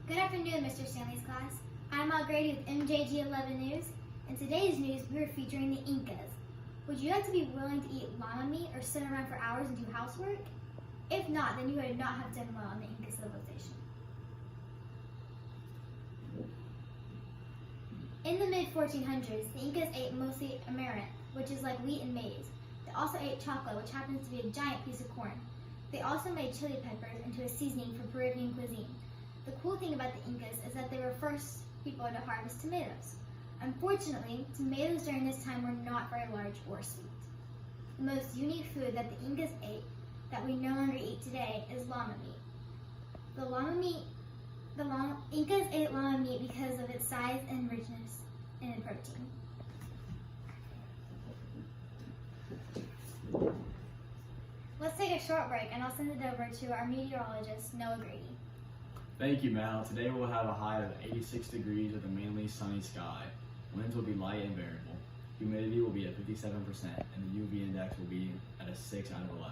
Good afternoon, Mr. Stanley's class. I'm Al Grady with MJG 11 News. In today's news, we are featuring the Incas. Would you like to be willing to eat llama meat or sit around for hours and do housework? If not, then you would not have done well in the Inca civilization. In the mid-1400s, the Incas ate mostly amaranth, which is like wheat and maize. They also ate chocolate, which happens to be a giant piece of corn. They also made chili peppers into a seasoning for Peruvian cuisine. The cool thing about the Incas is that they were first people to harvest tomatoes. Unfortunately, tomatoes during this time were not very large or sweet. The most unique food that the Incas ate that we no longer eat today is llama meat. Incas ate llama meat because of its size and richness in protein. Let's take a short break and I'll send it over to our meteorologist, Noah Grady. Thank you, Mal. Today we'll have a high of 86 degrees with a mainly sunny sky. Winds will be light and variable. Humidity will be at 57% and the UV index will be at a 6 out of 11.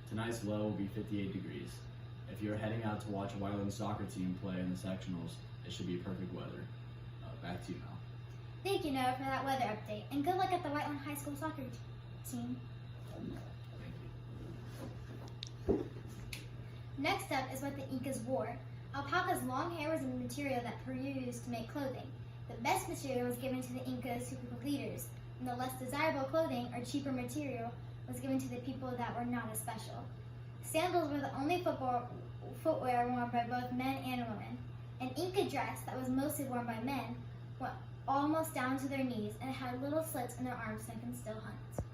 Tonight's low will be 58 degrees. If you're heading out to watch a Whiteland soccer team play in the sectionals, it should be perfect weather. Back to you, Mal. Thank you, Noah, for that weather update, and good luck at the Whiteland High School soccer team. Next up is what the Incas wore. Alpaca's long hair was a material that Peru used to make clothing. The best material was given to the Incas who were leaders, and the less desirable clothing or cheaper material was given to the people that were not as special. Sandals were the only footwear worn by both men and women. An Inca dress that was mostly worn by men went almost down to their knees and had little slits in their arms that can still hunt.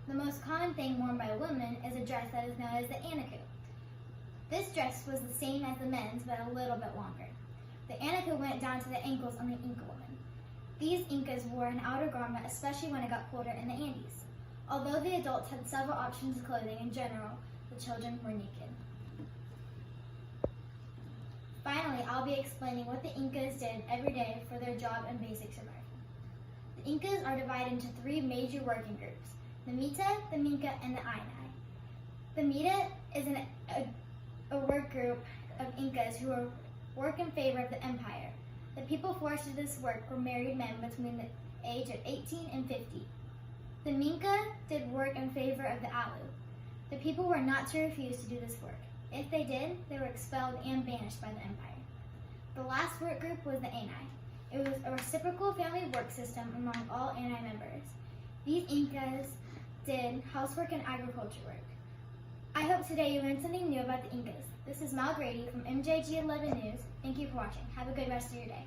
The most common thing worn by women is a dress that is known as the anaku. This dress was the same as the men's, but a little bit longer. The anaku went down to the ankles on the Inca woman. These Incas wore an outer garment, especially when it got colder in the Andes. Although the adults had several options of clothing in general, the children were naked. Finally, I'll be explaining what the Incas did every day for their job and basic survival. The Incas are divided into three major working groups: the Mita, the Minca, and the Ainai. The Mita is a work group of Incas who work in favor of the empire. The people forced to this work were married men between the age of 18 and 50. The Minca did work in favor of the Alu. The people were not to refuse to do this work. If they did, they were expelled and banished by the empire. The last work group was the Ainai. It was a reciprocal family work system among all Ainai members. These Incas did housework and agriculture work. I hope today you learned something new about the Incas. This is Mal Grady from MJG 11 News. Thank you for watching. Have a good rest of your day.